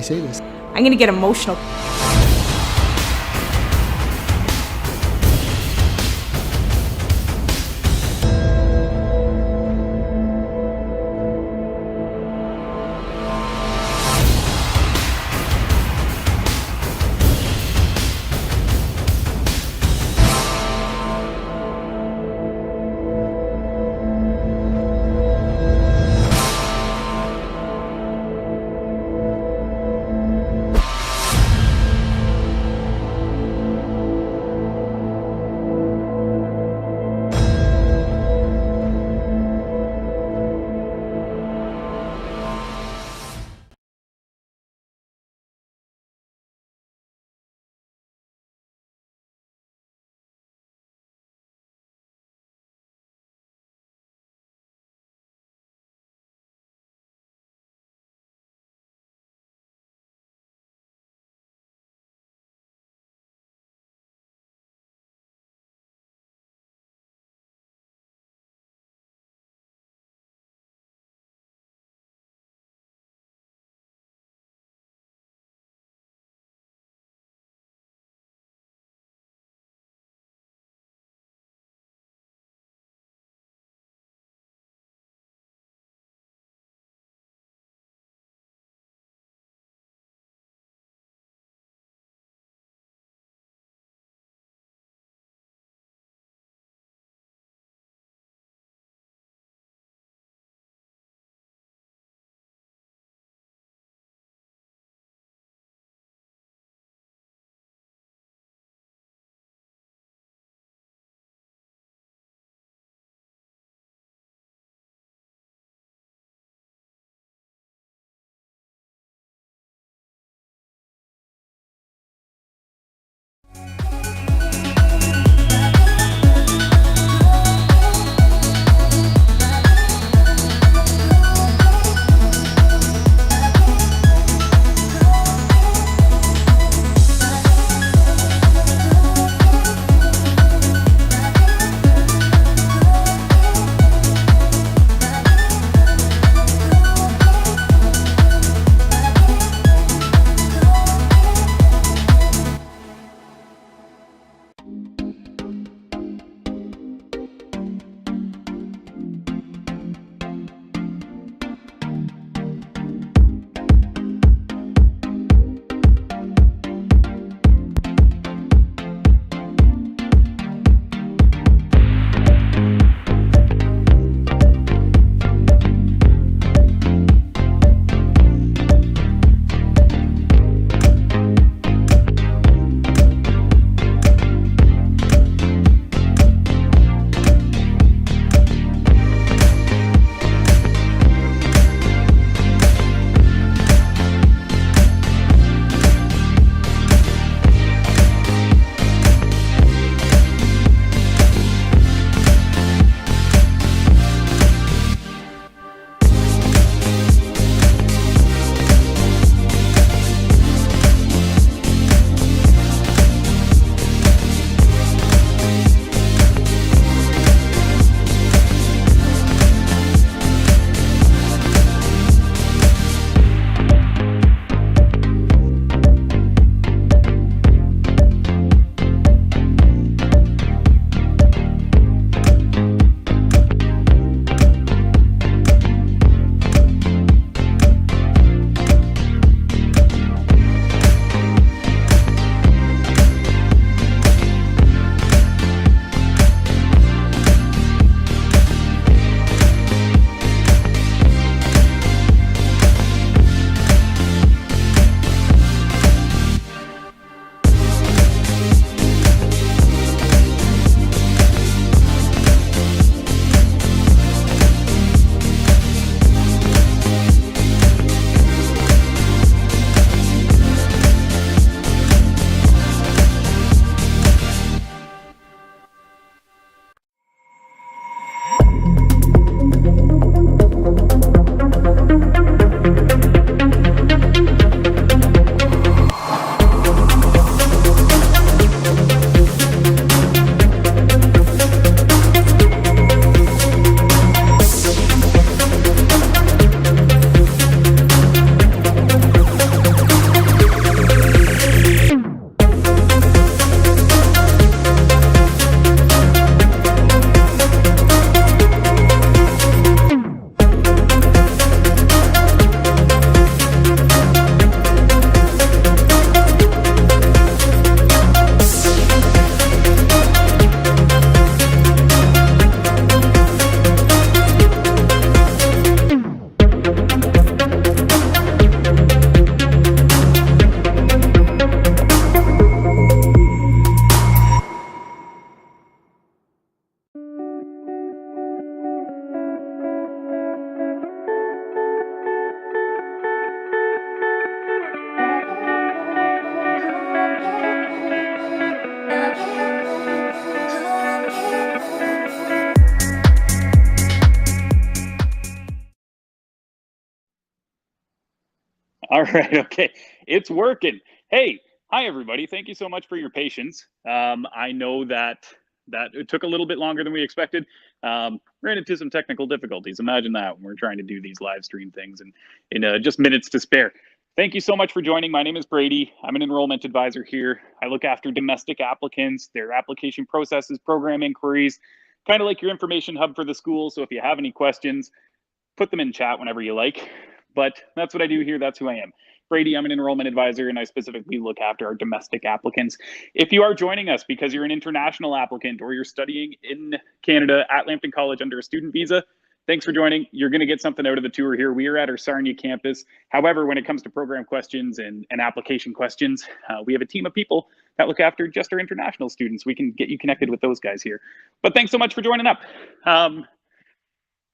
say this. I'm gonna get emotional. All right. Okay. It's working. Hey, hi everybody. Thank you so much for your patience. I know that it took a little bit longer than we expected. Ran into some technical difficulties. Imagine that when we're trying to do these live stream things and in just minutes to spare. Thank you so much for joining. My name is Brady. I'm an enrollment advisor here. I look after domestic applicants, their application processes, program inquiries, kind of like your information hub for the school. So if you have any questions, put them in chat whenever you like. But that's what I do here. That's who I am. Brady, I'm an enrollment advisor, and I specifically look after our domestic applicants. If you are joining us because you're an international applicant or you're studying in Canada at Lambton College under a student visa, thanks for joining. You're going to get something out of the tour here. We are at our Sarnia campus. However, when it comes to program questions and application questions, we have a team of people that look after just our international students. We can get you connected with those guys here. But thanks so much for joining up.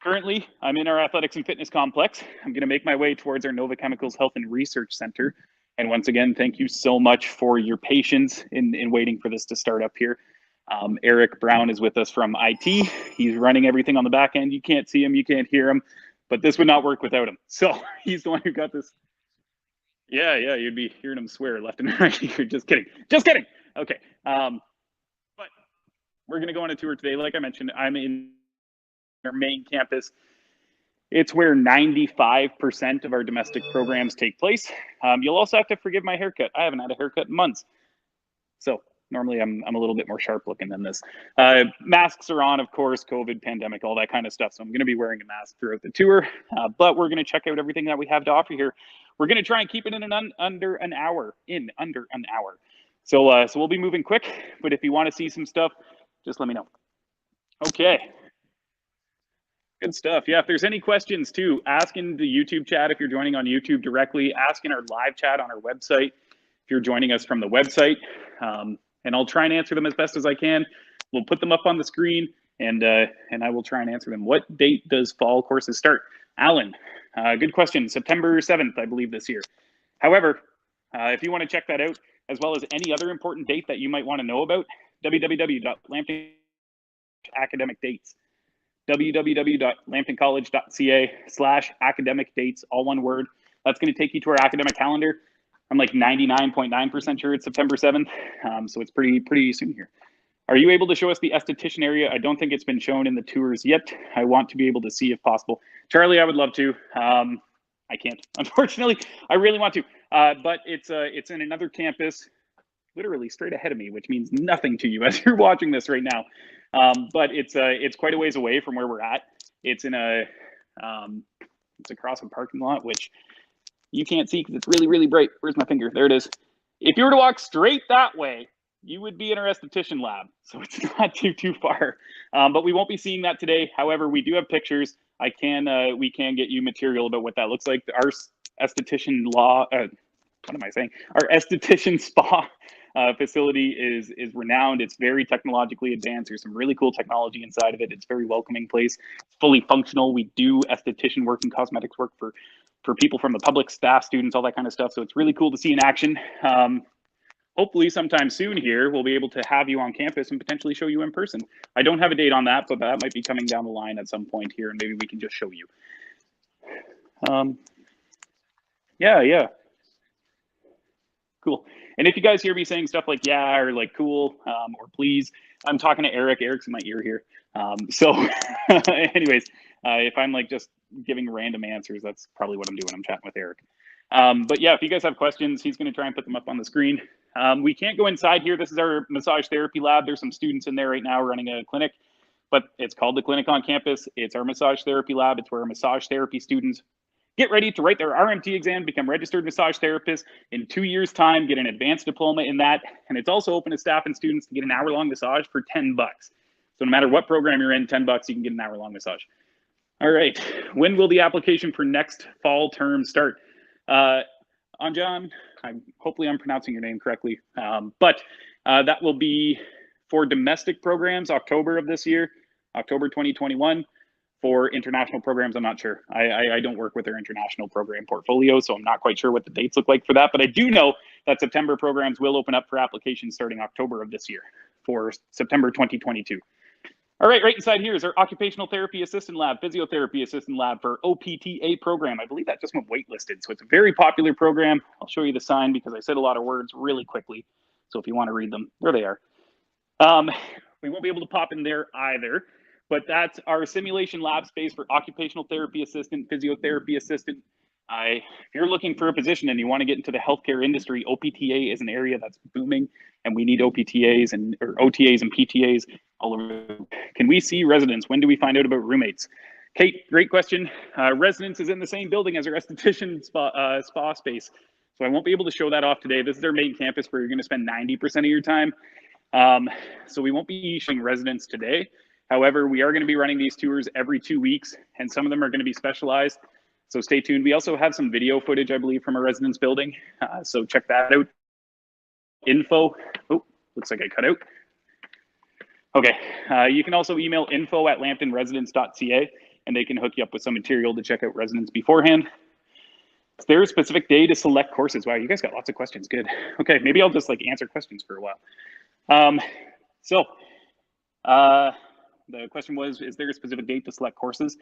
Currently, I'm in our athletics and fitness complex. I'm going to make my way towards our Nova Chemicals Health and Research Center. And once again, thank you so much for your patience in waiting for this to start up here. Eric Brown is with us from IT. He's running everything on the back end. You can't see him, you can't hear him, but this would not work without him. So he's the one who got this. Yeah, you'd be hearing him swear left and right. You're just kidding. Just kidding. Okay. But we're going to go on a tour today. Like I mentioned, I'm in our main campus. It's where 95% of our domestic programs take place. You'll also have to forgive my haircut. I haven't had a haircut in months. So normally I'm a little bit more sharp looking than this. Masks are on, of course, COVID, pandemic, all that kind of stuff. So I'm going to be wearing a mask throughout the tour, but we're going to check out everything that we have to offer here. We're going to try and keep it in under an hour. So we'll be moving quick, but if you want to see some stuff, just let me know. Okay. Good stuff. Yeah, if there's any questions too, ask in the YouTube chat if you're joining on YouTube directly, ask in our live chat on our website if you're joining us from the website, and I'll try and answer them as best as I can. We'll put them up on the screen, and I will try and answer them. What date does fall courses start? Alan, good question. September 7th, I believe, this year. However, if you want to check that out, as well as any other important date that you might want to know about, www.lambton academic dates. www.lambtoncollege.ca/academic dates, all one word. That's going to take you to our academic calendar. I'm like 99.9% sure it's September 7th, so it's pretty soon here. Are you able to show us the esthetician area? I don't think it's been shown in the tours yet. I want to be able to see if possible. Charlie, I would love to. I can't, unfortunately. I really want to, but it's in another campus, literally straight ahead of me, which means nothing to you as you're watching this right now. But it's quite a ways away from where we're at. It's in it's across a parking lot, which you can't see because it's really bright. Where's my finger? There it is. If you were to walk straight that way, you would be in our esthetician lab. So it's not too far. But we won't be seeing that today. However, we do have pictures. We can get you material about what that looks like. Our esthetician what am I saying? Our esthetician spa facility is renowned. It's very technologically advanced. There's some really cool technology inside of it. It's a very welcoming place. It's fully functional. We do esthetician work and cosmetics work for people from the public, staff, students, all that kind of stuff. So it's really cool to see in action. Hopefully sometime soon here, we'll be able to have you on campus and potentially show you in person. I don't have a date on that, but that might be coming down the line at some point here, and maybe we can just show you. Yeah. Cool. And if you guys hear me saying stuff like yeah or like cool or please, I'm talking to Eric. Eric's in my ear here. So anyways, if I'm like just giving random answers, that's probably what I'm doing. I'm chatting with Eric. But yeah, if you guys have questions, he's going to try and put them up on the screen. We can't go inside here. This is our massage therapy lab. There's some students in there right now running a clinic, but it's called the clinic on campus. It's our massage therapy lab. It's where our massage therapy students get ready to write their RMT exam, become registered massage therapists in 2 years' time, get an advanced diploma in that. And it's also open to staff and students to get an hour-long massage for $10. So no matter what program you're in, $10, you can get an hour-long massage. All right, when will the application for next fall term start? Anjan, hopefully I'm pronouncing your name correctly, but that will be for domestic programs, October of this year, October 2021. For international programs, I'm not sure. I don't work with their international program portfolio, so I'm not quite sure what the dates look like for that. But I do know that September programs will open up for applications starting October of this year for September 2022. All right inside here is our occupational therapy assistant lab, physiotherapy assistant lab for OPTA program. I believe that just went waitlisted. So it's a very popular program. I'll show you the sign because I said a lot of words really quickly. So if you want to read them, there they are. We won't be able to pop in there either, but that's our simulation lab space for occupational therapy assistant, physiotherapy assistant. If you're looking for a position and you want to get into the healthcare industry, OPTA is an area that's booming, and we need OPTAs or OTAs and PTAs all over. Can we see residents? When do we find out about roommates? Kate, great question. Residence is in the same building as our esthetician spa space, so I won't be able to show that off today. This is our main campus where you're going to spend 90% of your time. So we won't be showing residents today. However, we are going to be running these tours every 2 weeks, and some of them are going to be specialized. So stay tuned. We also have some video footage, I believe, from a residence building. So check that out. Info. Oh, looks like I cut out. Okay. You can also email info@lambtonresidence.ca, and they can hook you up with some material to check out residence beforehand. Is there a specific day to select courses? Wow, you guys got lots of questions. Good. Okay, maybe I'll just answer questions for a while. The question was, is there a specific date to select courses?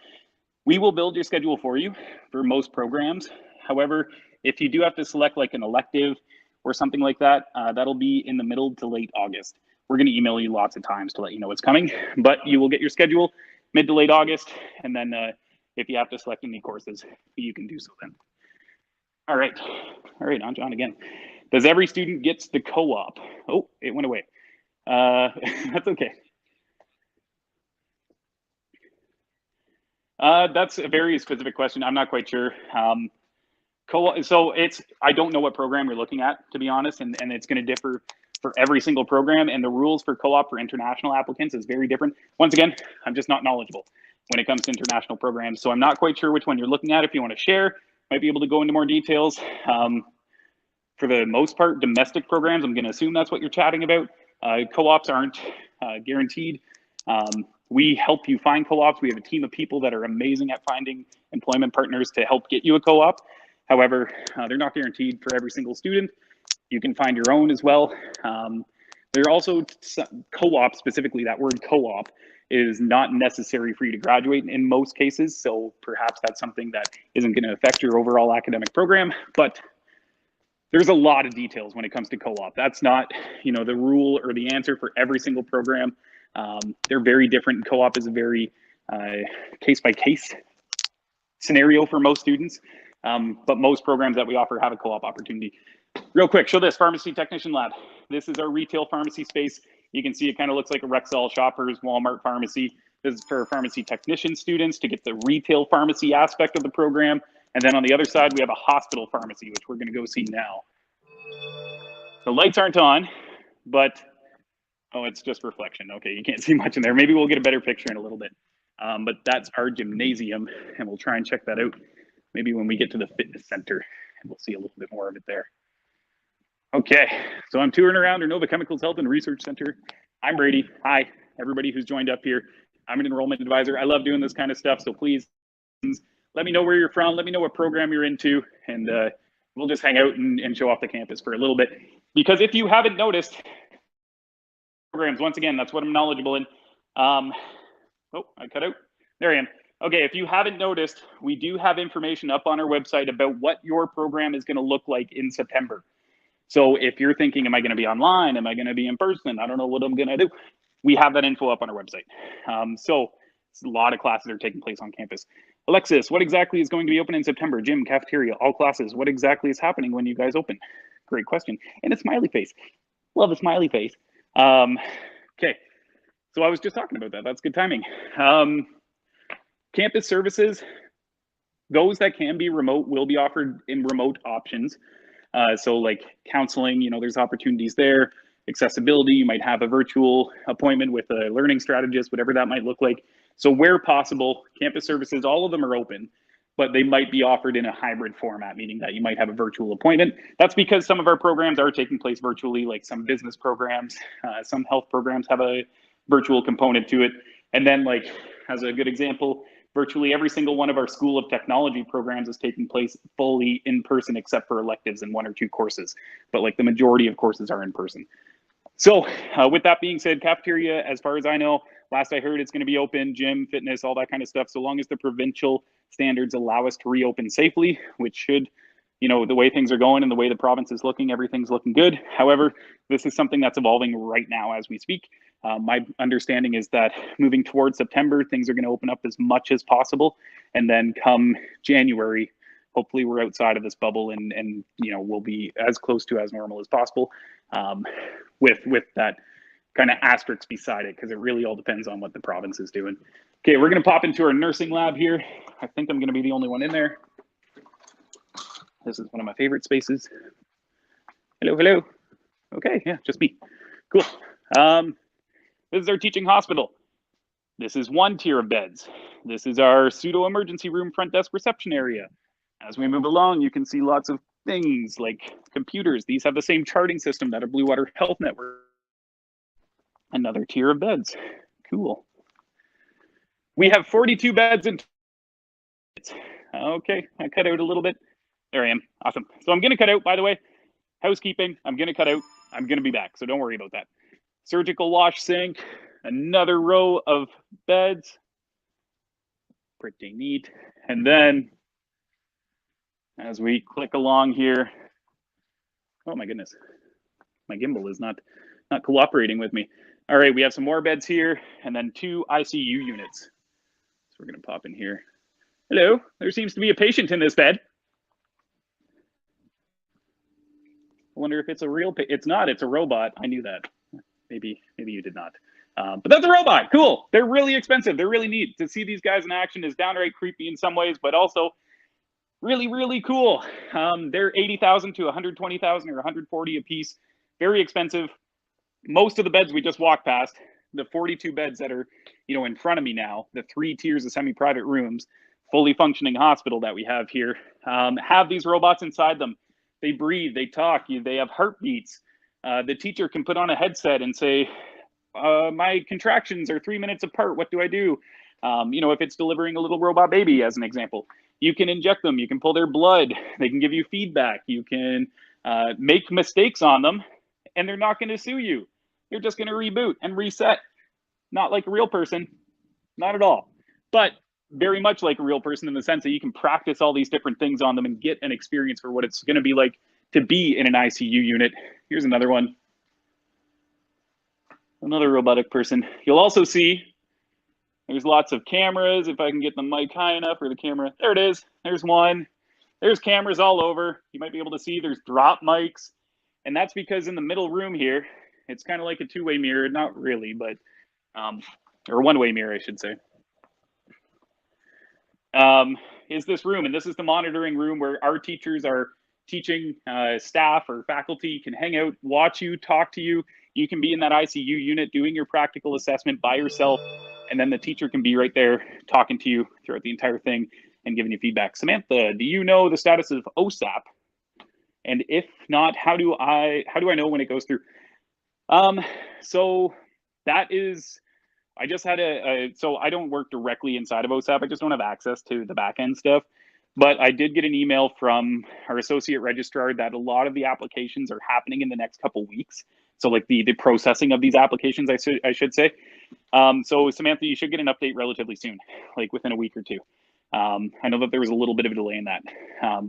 We will build your schedule for you for most programs. However, if you do have to select an elective or something like that, that'll be in the middle to late August. We're going to email you lots of times to let you know what's coming, but you will get your schedule mid to late August. And then if you have to select any courses, you can do so then. All right, on John again. Does every student get the co-op? Oh, it went away. That's okay. That's a very specific question. I'm not quite sure. So I don't know what program you're looking at, to be honest, and it's going to differ for every single program, and the rules for co-op for international applicants is very different. Once again, I'm just not knowledgeable when it comes to international programs, so I'm not quite sure which one you're looking at. If you want to share, might be able to go into more details. For the most part, domestic programs, I'm going to assume that's what you're chatting about. Co-ops aren't guaranteed. We help you find co-ops. We have a team of people that are amazing at finding employment partners to help get you a co-op. However, they're not guaranteed for every single student. You can find your own as well. There are also co-op, specifically that word co-op is not necessary for you to graduate in most cases. So perhaps that's something that isn't going to affect your overall academic program, but there's a lot of details when it comes to co-op. That's not, the rule or the answer for every single program. They're very different. Co-op is a very case-by-case scenario for most students, but most programs that we offer have a co-op opportunity. Real quick, show this pharmacy technician lab. This is our retail pharmacy space. You can see it kind of looks like a Rexall, Shoppers, Walmart pharmacy. This is for pharmacy technician students to get the retail pharmacy aspect of the program. And then on the other side, we have a hospital pharmacy, which we're going to go see now. The lights aren't on, but oh, it's just reflection. Okay, you can't see much in there. Maybe we'll get a better picture in a little bit. But that's our gymnasium, and we'll try and check that out maybe when we get to the fitness center, and we'll see a little bit more of it there. Okay, so I'm touring around our Nova Chemicals Health and Research Center. I'm Brady. Hi, everybody who's joined up here. I'm an enrollment advisor. I love doing this kind of stuff, so please let me know where you're from. Let me know what program you're into, and we'll just hang out and show off the campus for a little bit. Because if you haven't noticed, programs, once again, that's what I'm knowledgeable in. Oh, I cut out. There I am. Okay, if you haven't noticed, we do have information up on our website about what your program is going to look like in September. So if you're thinking, am I going to be online? Am I going to be in person? I don't know what I'm going to do. We have that info up on our website. So a lot of classes are taking place on campus. Alexis, what exactly is going to be open in September? Gym, cafeteria, all classes. What exactly is happening when you guys open? Great question. And a smiley face. Love a smiley face. Okay, so I was just talking about that. That's good timing. Campus services, those that can be remote will be offered in remote options. So like counseling, there's opportunities there. Accessibility, you might have a virtual appointment with a learning strategist, whatever that might look like. So where possible, campus services, all of them are open, but they might be offered in a hybrid format, meaning that you might have a virtual appointment. That's because some of our programs are taking place virtually, like some business programs, some health programs have a virtual component to it. And then as a good example, virtually every single one of our School of Technology programs is taking place fully in person, except for electives and 1 or 2 courses. But the majority of courses are in person. So with that being said, cafeteria, as far as I know, last I heard, it's going to be open, gym, fitness, all that kind of stuff, so long as the provincial standards allow us to reopen safely, which should, you know, the way things are going and the way the province is looking, everything's looking good. However, this is something that's evolving right now as we speak. My understanding is that moving towards September, things are going to open up as much as possible. And then come January, hopefully we're outside of this bubble and you know, we'll be as close to as normal as possible, with that kind of asterisk beside it, because it really all depends on what the province is doing. Okay, we're going to pop into our nursing lab here. I think I'm going to be the only one in there. This is one of my favorite spaces. Hello, hello. Okay, yeah, just me. Cool. This is our teaching hospital. This is one tier of beds. This is our pseudo emergency room front desk reception area. As we move along, you can see lots of things like computers. These have the same charting system that our Blue Water Health Network. Another tier of beds. Cool. We have 42 beds in. Okay, I cut out a little bit. There I am. Awesome. So I'm going to cut out, by the way, housekeeping. I'm going to cut out. I'm going to be back, so don't worry about that. Surgical wash sink, another row of beds. Pretty neat. And then as we click along here, oh my goodness, my gimbal is not cooperating with me. All right, we have some more beds here and then 2 ICU units. So we're going to pop in here. Hello, there seems to be a patient in this bed. I wonder if it's a real patient. It's not, it's a robot. I knew that. Maybe you did not. But that's a robot. Cool. They're really expensive. They're really neat. To see these guys in action is downright creepy in some ways, but also really, really cool. They're 80,000 to 120,000 or 140 a piece. Very expensive. Most of the beds we just walked past, the 42 beds that are, you know, in front of me now, the 3 tiers of semi-private rooms, fully functioning hospital that we have here, have these robots inside them. They breathe, they talk, they have heartbeats. The teacher can put on a headset and say, my contractions are 3 minutes apart, what do I do? You know, if it's delivering a little robot baby, as an example, you can inject them, you can pull their blood, they can give you feedback, you can make mistakes on them, and they're not going to sue you. They're just going to reboot and reset. Not like a real person, not at all. But very much like a real person in the sense that you can practice all these different things on them and get an experience for what it's going to be like to be in an ICU unit. Here's another one. Another robotic person. You'll also see there's lots of cameras. If I can get the mic high enough or the camera, there it is. There's one. There's cameras all over. You might be able to see there's drop mics. And that's because in the middle room here, it's kind of like a 2-way mirror. Not really, but, or 1-way mirror, I should say. Is this room. And this is the monitoring room where our teachers are teaching, staff or faculty can hang out, watch you, talk to you. You can be in that ICU unit doing your practical assessment by yourself, and then the teacher can be right there talking to you throughout the entire thing and giving you feedback. Samantha, do you know the status of OSAP? And if not, how do I know when it goes through? So that is, I just had so I don't work directly inside of OSAP. I just don't have access to the back end stuff. But I did get an email from our associate registrar that a lot of the applications are happening in the next couple weeks. So like the processing of these applications, I should say. So Samantha, you should get an update relatively soon, like within a week or two. I know that there was a little bit of a delay in that,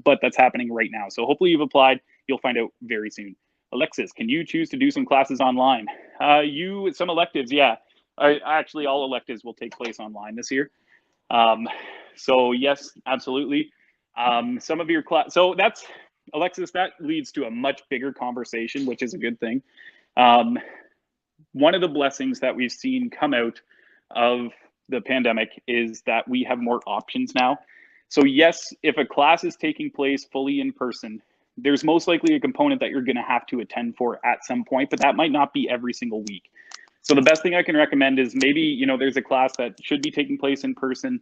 but that's happening right now. So hopefully you've applied. You'll find out very soon. Alexis, can you choose to do some classes online? Some electives, yeah. Actually, all electives will take place online this year. So yes, absolutely. Some of your class, so that's, Alexis, that leads to a much bigger conversation, which is a good thing. One of the blessings that we've seen come out of the pandemic is that we have more options now. So yes, if a class is taking place fully in person, there's most likely a component that you're going to have to attend for at some point, but that might not be every single week. So the best thing I can recommend is maybe, you know, there's a class that should be taking place in person.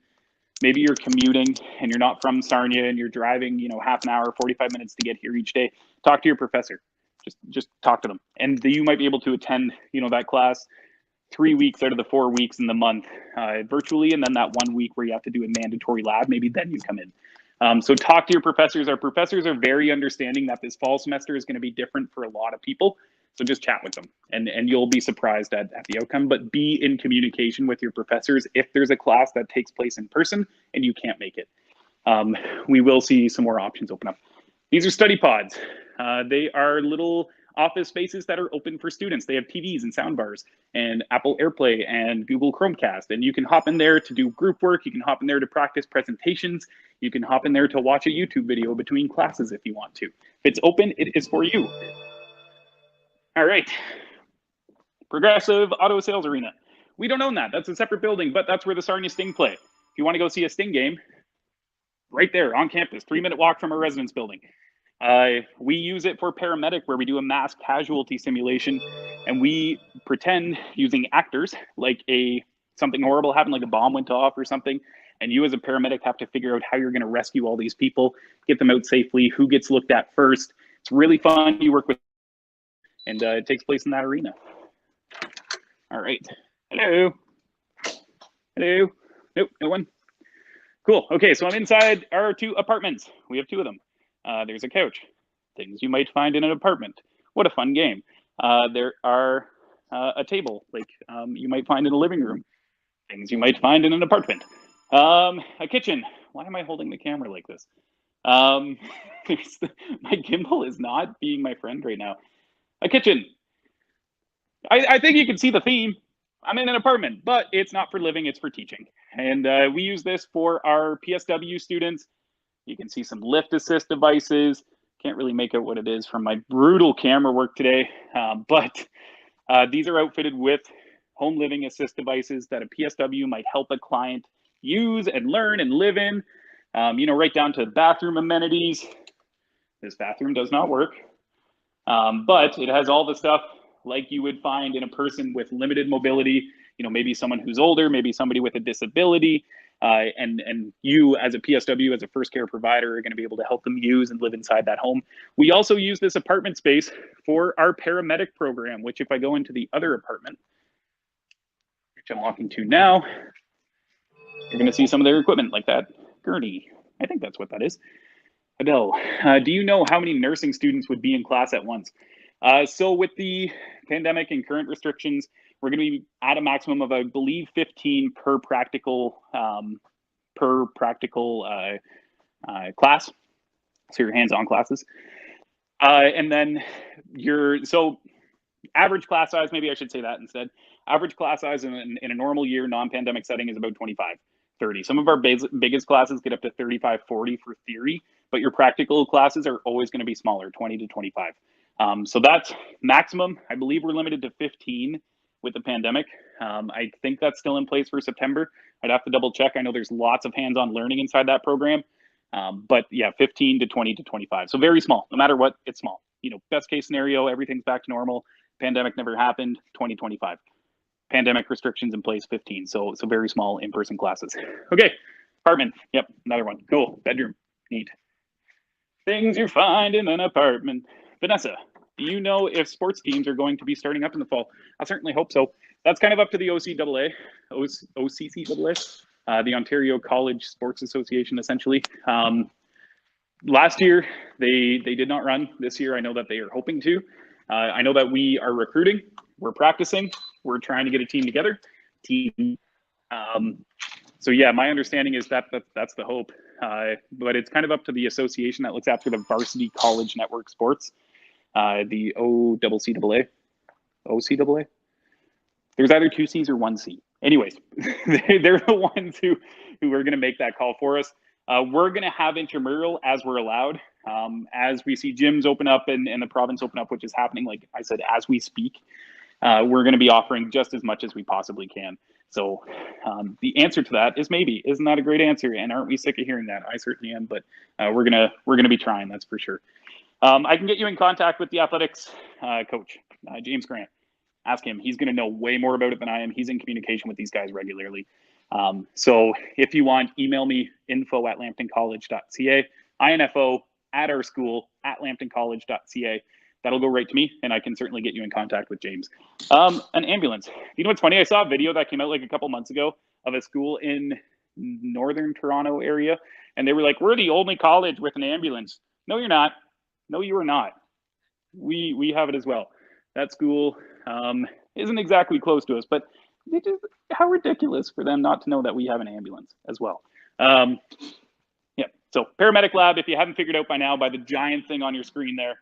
Maybe you're commuting and you're not from Sarnia and you're driving, you know, half an hour, 45 minutes to get here each day. Talk to your professor. Just talk to them. And you might be able to attend, you know, that class 3 weeks out of the 4 weeks in the month virtually. And then that 1 week where you have to do a mandatory lab, maybe then you come in. So talk to your professors. Our professors are very understanding that this fall semester is going to be different for a lot of people. So just chat with them, and you'll be surprised at the outcome. But be in communication with your professors if there's a class that takes place in person and you can't make it. We will see some more options open up. These are study pods. They are little office spaces that are open for students. They have TVs and sound bars and Apple AirPlay and Google Chromecast. And you can hop in there to do group work. You can hop in there to practice presentations. You can hop in there to watch a YouTube video between classes if you want to. If it's open, it is for you. All right. Progressive Auto Sales Arena. We don't own that. That's a separate building, but that's where the Sarnia Sting play. If you want to go see a Sting game, right there on campus, 3-minute walk from our residence building. We use it for Paramedic, where we do a mass casualty simulation, and we pretend using actors like something horrible happened, like a bomb went off or something, and you as a paramedic have to figure out how you're going to rescue all these people, get them out safely, who gets looked at first. It's really fun. You work with, and it takes place in that arena. All right. Hello. Hello. Nope, no one. Cool. Okay, so I'm inside our 2 apartments. We have 2 of them. There's a couch. Things you might find in an apartment. What a fun game. There are a table, like you might find in a living room. Things you might find in an apartment. A kitchen. Why am I holding the camera like this? My gimbal is not being my friend right now. A kitchen. I think you can see the theme. I'm in an apartment, but it's not for living, it's for teaching. And we use this for our PSW students. You can see some lift assist devices. Can't really make out what it is from my brutal camera work today, but these are outfitted with home living assist devices that a PSW might help a client use and learn and live in, right down to bathroom amenities. This bathroom does not work, but it has all the stuff like you would find in a person with limited mobility, maybe someone who's older, maybe somebody with a disability, and you as a PSW, as a first care provider, are going to be able to help them use and live inside that home. We also use this apartment space for our paramedic program, which if I go into the other apartment, which I'm walking to now, you're going to see some of their equipment like that gurney. I think that's what that is. Adele, do you know how many nursing students would be in class at once? So with the pandemic and current restrictions, we're going to be at a maximum of, I believe, 15 per practical class. So your hands-on classes. And then so average class size, maybe I should say that instead. Average class size in a normal year, non-pandemic setting is about 25, 30. Some of our biggest classes get up to 35, 40 for theory, but your practical classes are always going to be smaller, 20 to 25. So that's maximum. I believe we're limited to 15 with the pandemic. I think that's still in place for September. I'd have to double check. I know there's lots of hands-on learning inside that program. But yeah, 15 to 20 to 25. So very small. No matter what, it's small. Best case scenario, everything's back to normal. Pandemic never happened, 2025. Pandemic restrictions in place, 15. So very small in-person classes. Okay, apartment. Yep, another one. Cool. Bedroom. Neat. Things you find in an apartment. Vanessa, do you know if sports teams are going to be starting up in the fall? I certainly hope so. That's kind of up to the OCCAA, the Ontario College Sports Association, essentially. Last year, they did not run. This year, I know that they are hoping to. I know that we are recruiting. We're practicing. We're trying to get a team together. So yeah, my understanding is that's the hope. But it's kind of up to the association that looks after the varsity college network sports. The OCCAA. There's either 2 C's or 1 C. Anyways, they're the ones who are going to make that call for us. We're going to have intramural as we're allowed. As we see gyms open up and the province open up, which is happening, like I said, as we speak, we're going to be offering just as much as we possibly can. So the answer to that is maybe. Isn't that a great answer? And aren't we sick of hearing that? I certainly am, but we're gonna be trying, that's for sure. I can get you in contact with the athletics coach, James Grant. Ask him. He's going to know way more about it than I am. He's in communication with these guys regularly. So if you want, email me, info@lambtoncollege.ca, info at our school at lambtoncollege.ca. That'll go right to me, and I can certainly get you in contact with James. An ambulance. You know what's funny? I saw a video that came out like a couple months ago of a school in northern Toronto area, and they were like, we're the only college with an ambulance. No, you're not. No, you are not. We have it as well. That school isn't exactly close to us, but how ridiculous for them not to know that we have an ambulance as well. Yeah, so paramedic lab, if you haven't figured out by now by the giant thing on your screen there,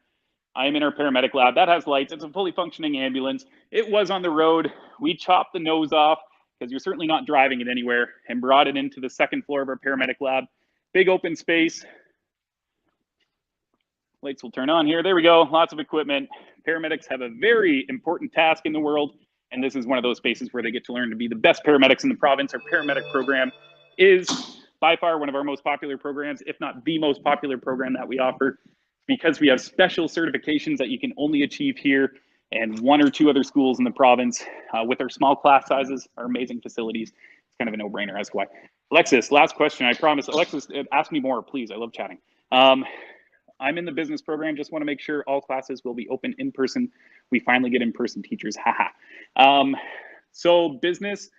I am in our paramedic lab. That has lights. It's a fully functioning ambulance. It was on the road. We chopped the nose off because you're certainly not driving it anywhere and brought it into the second floor of our paramedic lab. Big open space. Lights will turn on here. There we go. Lots of equipment. Paramedics have a very important task in the world, and this is one of those spaces where they get to learn to be the best paramedics in the province. Our paramedic program is by far one of our most popular programs, if not the most popular program that we offer, because we have special certifications that you can only achieve here and one or two other schools in the province. With our small class sizes, our amazing facilities, it's kind of a no-brainer as to why. Alexis, last question, I promise. Alexis, ask me more, please. I love chatting. I'm in the business program. Just want to make sure all classes will be open in person. We finally get in-person teachers. Haha. So business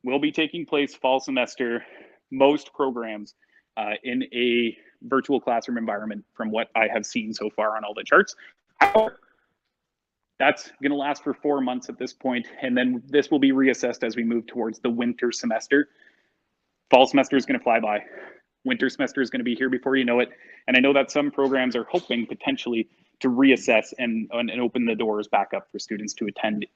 will be taking place fall semester. Most programs in a virtual classroom environment from what I have seen so far on all the charts. That's going to last for 4 months at this point, and then this will be reassessed as we move towards the winter semester. Fall semester is going to fly by. Winter semester is going to be here before you know it. And I know that some programs are hoping potentially to reassess and open the doors back up for students to attend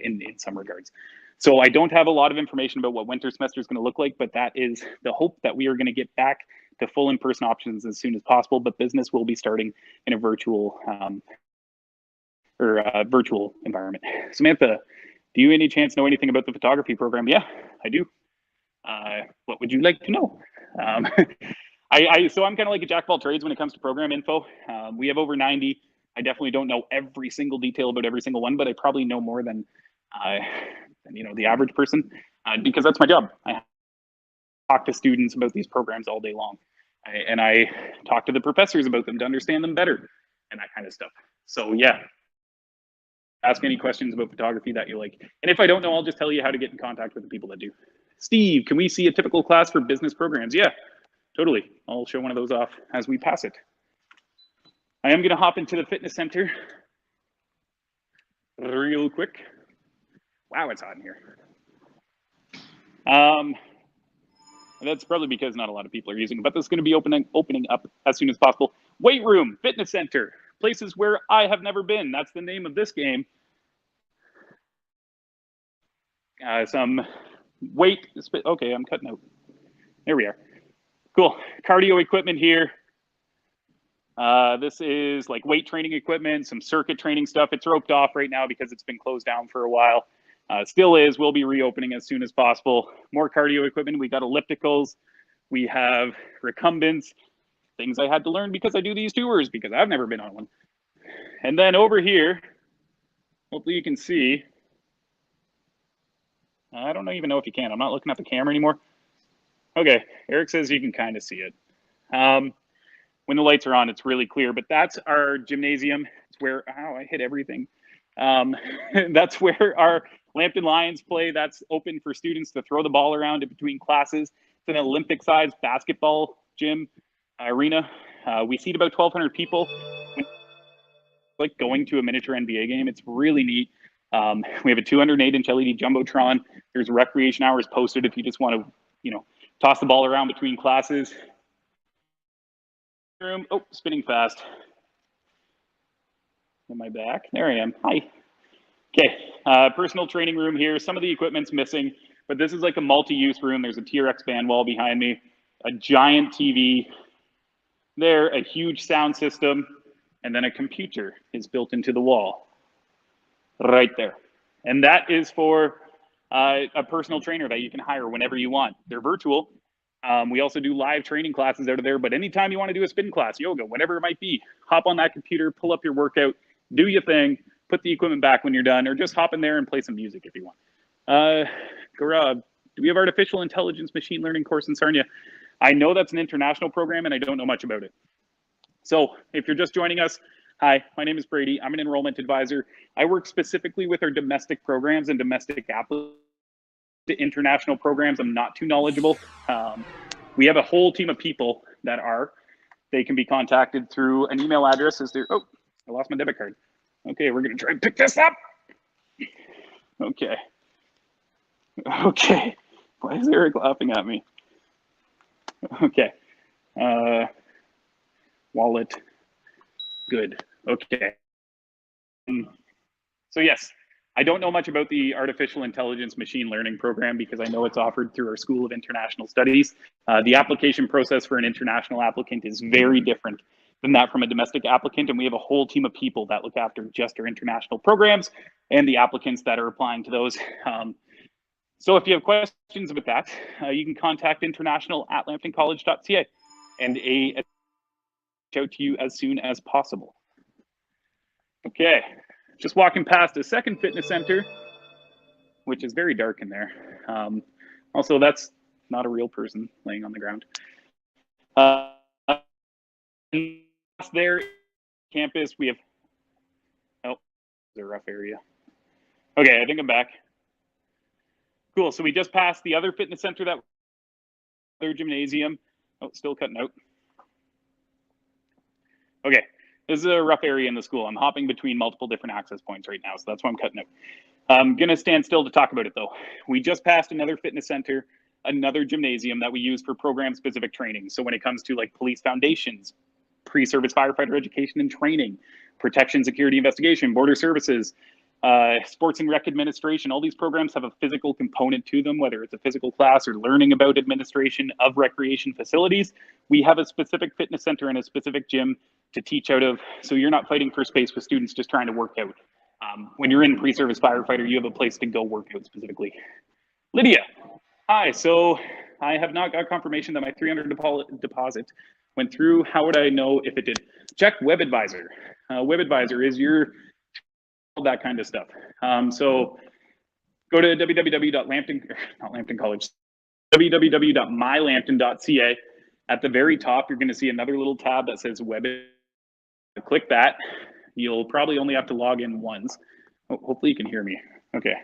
in some regards. So I don't have a lot of information about what winter semester is going to look like, but that is the hope that we are going to get back to full in-person options as soon as possible. But business will be starting in a virtual virtual environment. Samantha, do you any chance know anything about the photography program? Yeah, I do. What would you like to know? So I'm kind of like a jack of all trades when it comes to program info. We have over 90. I definitely don't know every single detail about every single one, but I probably know more than the average person because that's my job. I talk to students about these programs all day long, and I talk to the professors about them to understand them better and that kind of stuff. So yeah, ask any questions about photography that you like. And if I don't know, I'll just tell you how to get in contact with the people that do. Steve, can we see a typical class for business programs? Yeah, totally. I'll show one of those off as we pass it. I am going to hop into the fitness center real quick. Wow, it's hot in here. That's probably because not a lot of people are using it, but this is going to be opening up as soon as possible. Weight room, fitness center, places where I have never been. That's the name of this game. Some weight, okay, I'm cutting out. There we are. Cool, cardio equipment here. This is like weight training equipment, some circuit training stuff. It's roped off right now because it's been closed down for a while. Still is, we'll be reopening as soon as possible. More cardio equipment, we got ellipticals, we have recumbents, things I had to learn because I do these tours because I've never been on one. And then over here, hopefully you can see, I don't even know if you can, I'm not looking at the camera anymore. Okay, Eric says you can kind of see it. When the lights are on, it's really clear, but that's our gymnasium. It's where, ow, I hit everything. That's where our Lambton Lions play. That's open for students to throw the ball around in between classes. It's an Olympic-sized basketball gym arena. We seat about 1,200 people. Like going to a miniature NBA game. It's really neat. We have a 208-inch LED Jumbotron. There's recreation hours posted if you just want to, toss the ball around between classes. Oh, spinning fast. Am I back? There I am. Hi. Okay, personal training room here. Some of the equipment's missing, but this is like a multi-use room. There's a TRX band wall behind me, a giant TV there, a huge sound system, and then a computer is built into the wall right there. And that is for a personal trainer that you can hire whenever you want. They're virtual. We also do live training classes out of there, but anytime you want to do a spin class, yoga, whatever it might be, hop on that computer, pull up your workout, do your thing, put the equipment back when you're done, or just hop in there and play some music if you want. Gaurav, do we have artificial intelligence machine learning course in Sarnia? I know that's an international program and I don't know much about it. So if you're just joining us, hi, my name is Brady. I'm an enrollment advisor. I work specifically with our domestic programs and domestic applicants. The international programs, I'm not too knowledgeable. We have a whole team of people that are. They can be contacted through an email address. Oh, I lost my debit card. Okay, we're gonna try and pick this up. Okay. Okay. Why is Eric laughing at me? Okay. Wallet. Good. Okay. So yes, I don't know much about the artificial intelligence machine learning program because I know it's offered through our School of International Studies. The application process for an international applicant is very different than that from a domestic applicant, and we have a whole team of people that look after just our international programs and the applicants that are applying to those. So if you have questions about that, you can contact international@lambtoncollege.ca and a out to you as soon as possible. Okay, just walking past a second fitness center, which is very dark in there. Also, that's not a real person laying on the ground. There, campus, we have, oh, it's a rough area. Okay, I think I'm back. Cool, so we just passed the other fitness center, that other gymnasium. Oh, still cutting out. Okay, this is a rough area in the school. I'm hopping between multiple different access points right now, so that's why I'm cutting out. I'm gonna stand still to talk about it though. We just passed another fitness center, another gymnasium that we use for program specific training. So when it comes to like police foundations, pre-service firefighter education and training, protection, security, investigation, border services, sports and rec administration, all these programs have a physical component to them, whether it's a physical class or learning about administration of recreation facilities. We have a specific fitness center and a specific gym to teach out of, so you're not fighting for space with students just trying to work out. When you're in pre-service firefighter, you have a place to go work out specifically. Lydia, hi. So I have not got confirmation that my $300 deposit went through. How would I know if it did? Check WebAdvisor. WebAdvisor is your all that kind of stuff. So go to www.lambtoncollege.ca. At the very top, you're going to see another little tab that says Web. Click that. You'll probably only have to log in once. Oh, hopefully you can hear me. Okay.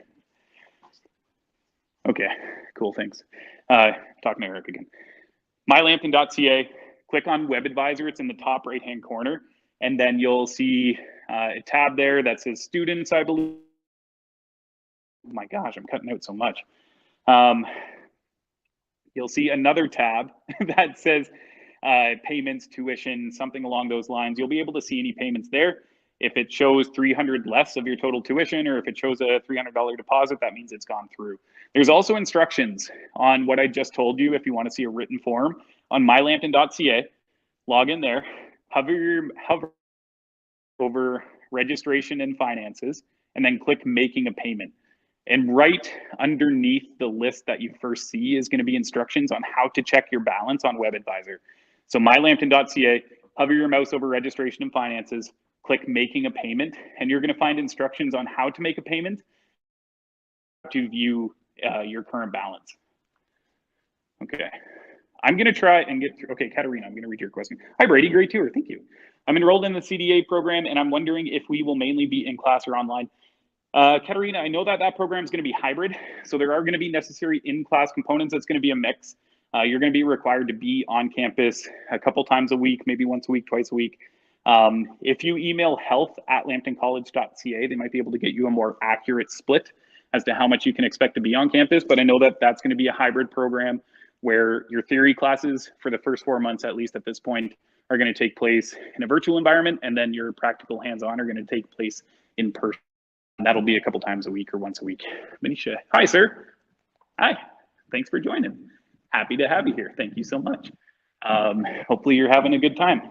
Okay, cool, thanks. Talking to Eric again. mylambton.ca, click on WebAdvisor, it's in the top right-hand corner, and then you'll see a tab there that says students, I believe. Oh my gosh, I'm cutting out so much. You'll see another tab that says payments, tuition, something along those lines. You'll be able to see any payments there. If it shows 300 less of your total tuition, or if it shows a $300 deposit, that means it's gone through. There's also instructions on what I just told you if you want to see a written form on mylambton.ca. Log in there, hover over registration and finances, and then click making a payment. And right underneath the list that you first see is going to be instructions on how to check your balance on WebAdvisor. So mylambton.ca, hover your mouse over registration and finances, click making a payment, and you're going to find instructions on how to make a payment to view your current balance. Okay, I'm going to try and get through. Okay, Katerina, I'm going to read your question. Hi, Brady, great tour. Thank you. I'm enrolled in the CDA program, and I'm wondering if we will mainly be in class or online. Katerina, I know that that program is going to be hybrid, so there are going to be necessary in-class components. It's going to be a mix. You're going to be required to be on campus a couple times a week, maybe once a week, twice a week. If you email health@lambtoncollege.ca, they might be able to get you a more accurate split as to how much you can expect to be on campus. But I know that that's going to be a hybrid program where your theory classes for the first 4 months, at least at this point, are going to take place in a virtual environment, and then your practical hands-on are going to take place in person. That'll be a couple times a week or once a week. Manisha, hi, sir. Hi, thanks for joining. Happy to have you here. Thank you so much. Hopefully you're having a good time.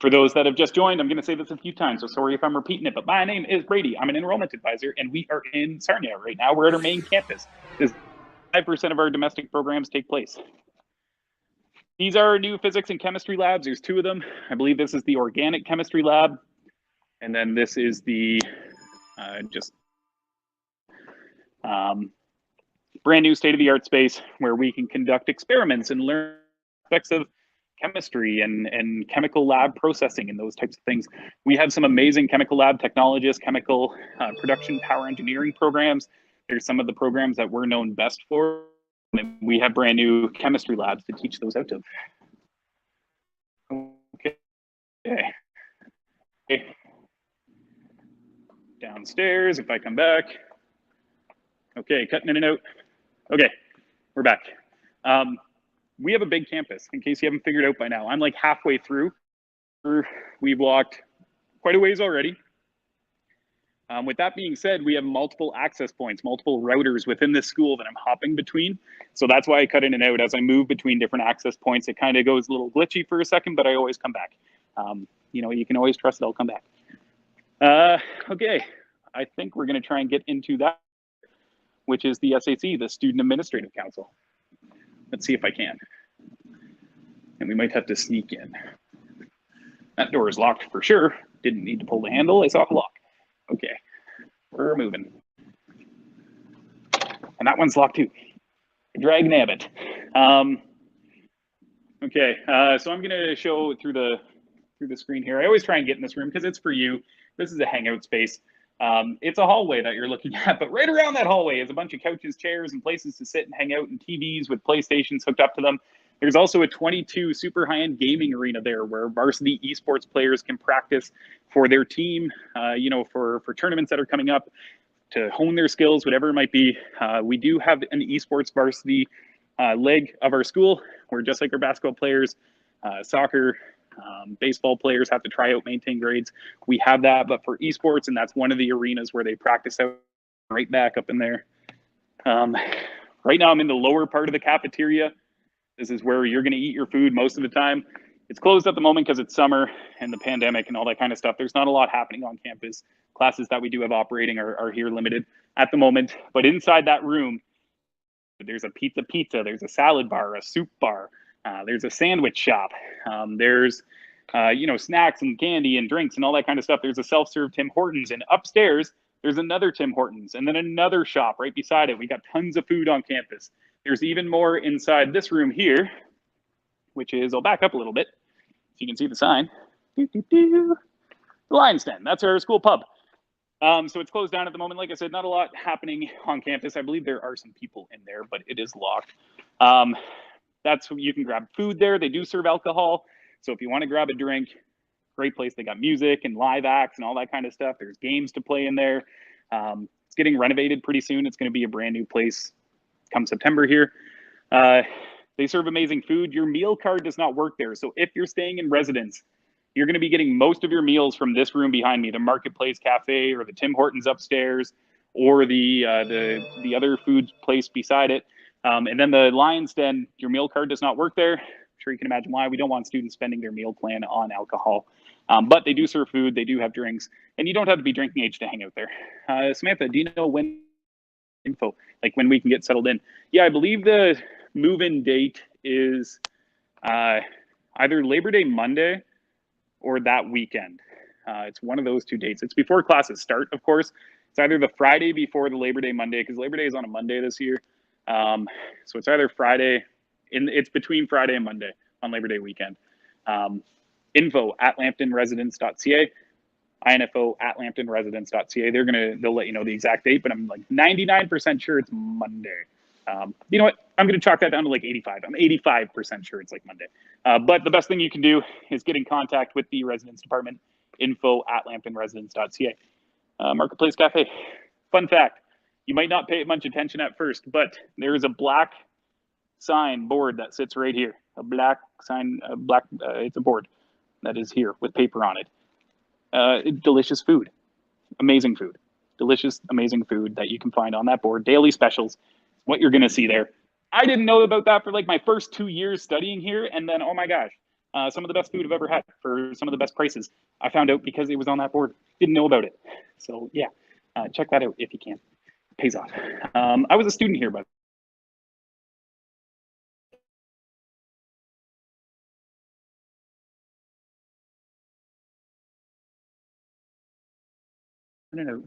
For those that have just joined, I'm going to say this a few times, so sorry if I'm repeating it, but my name is Brady. I'm an enrollment advisor, and we are in Sarnia right now. We're at our main campus. 5% of our domestic programs take place. These are our new physics and chemistry labs. There's 2 of them. I believe this is the organic chemistry lab, and then this is the brand new state-of-the-art space where we can conduct experiments and learn aspects of chemistry and chemical lab processing and those types of things. We have some amazing chemical lab technologists, chemical production power engineering programs. There's some of the programs that we're known best for. And we have brand new chemistry labs to teach those out of. Okay. downstairs if I come back. Okay, cutting in and out. Okay, we're back. We have a big campus, in case you haven't figured out by now. I'm like halfway through. We've walked quite a ways already. With that being said, we have multiple access points, multiple routers within this school that I'm hopping between. So that's why I cut in and out as I move between different access points. It kind of goes a little glitchy for a second, but I always come back. You know, you can always trust that I'll come back. Okay, I think we're going to try and get into that, which is the SAC, the Student Administrative Council. Let's see if I can. And we might have to sneak in. That door is locked for sure. Didn't need to pull the handle. I saw the lock. Okay, we're moving. And that one's locked too. Drag nabbit. Okay, so I'm gonna show through the screen here. I always try and get in this room because it's for you. This is a hangout space. It's a hallway that you're looking at, but right around that hallway is a bunch of couches, chairs, and places to sit and hang out, and TVs with PlayStations hooked up to them. There's also a 22 super high-end gaming arena there where varsity esports players can practice for their team, you know, for tournaments that are coming up, to hone their skills, whatever it might be. We do have an esports varsity leg of our school where, just like our basketball players, soccer, baseball players have to try out, maintain grades. We have that, but for esports, and that's one of the arenas where they practice out. Right back up in there. Right now I'm in the lower part of the cafeteria. This is where you're going to eat your food most of the time. It's closed at the moment because it's summer and the pandemic and all that kind of stuff. There's not a lot happening on campus. Classes that we do have operating are here limited at the moment. But inside that room, there's a pizza, there's a salad bar, a soup bar, there's a sandwich shop, there's you know, snacks and candy and drinks and all that kind of stuff. There's a self-serve Tim Hortons, and upstairs there's another Tim Hortons, and then another shop right beside it. We got tons of food on campus. There's even more inside this room here, which is, I'll back up a little bit so you can see the sign. The Lion's Den, that's our school pub. So it's closed down at the moment. Like I said, not a lot happening on campus. I believe there are some people in there, but it is locked. That's you can grab food there. They do serve alcohol. So if you want to grab a drink, great place. They got music and live acts and all that kind of stuff. There's games to play in there. It's getting renovated pretty soon. It's going to be a brand new place come September here. They serve amazing food. Your meal card does not work there. So if you're staying in residence, you're going to be getting most of your meals from this room behind me, the Marketplace Cafe or the Tim Hortons upstairs, or the other food place beside it. And then the Lion's Den, your meal card does not work there. I'm sure you can imagine why. We don't want students spending their meal plan on alcohol. But they do serve food, they do have drinks, and you don't have to be drinking age to hang out there. Samantha, do you know when info, like when we can get settled in? Yeah, I believe the move-in date is either Labor Day Monday or that weekend. It's one of those two dates. It's before classes start, of course. It's either the Friday before the Labor Day Monday, because Labor Day is on a Monday this year. So it's either Friday, it's between Friday and Monday on Labor Day weekend. info@lambtonresidence.ca, info@lambtonresidence.ca. They'll let you know the exact date, but I'm like 99% sure it's Monday. You know what? I'm going to chalk that down to like 85. I'm 85% sure it's like Monday. But the best thing you can do is get in contact with the residence department, info@lambtonresidence.ca. Marketplace Cafe. Fun fact, you might not pay much attention at first, but there is a black sign board that sits right here. A black sign, it's a board that is here with paper on it. Delicious food, amazing food, delicious, amazing food that you can find on that board. Daily specials, what you're gonna see there. I didn't know about that for like my first 2 years studying here, and then, oh my gosh, some of the best food I've ever had for some of the best prices. I found out because it was on that board. Didn't know about it. So yeah, check that out if you can. It pays off. I was a student here, but I don't know.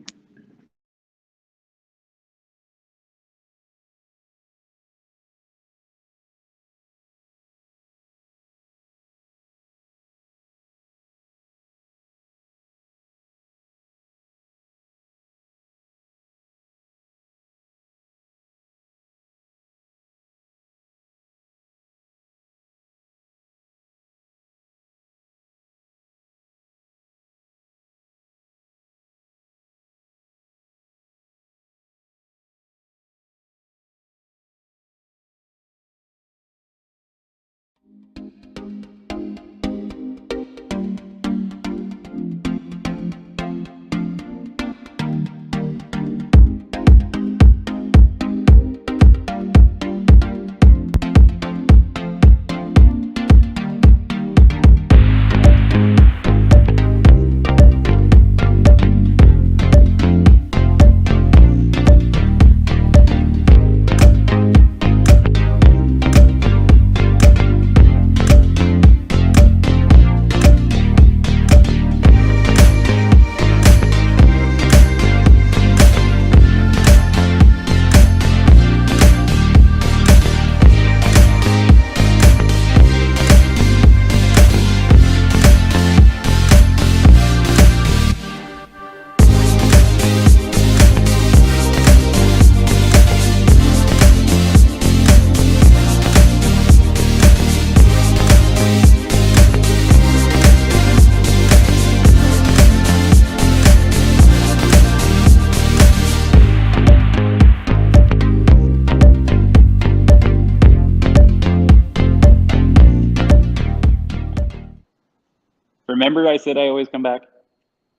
Remember I said I always come back?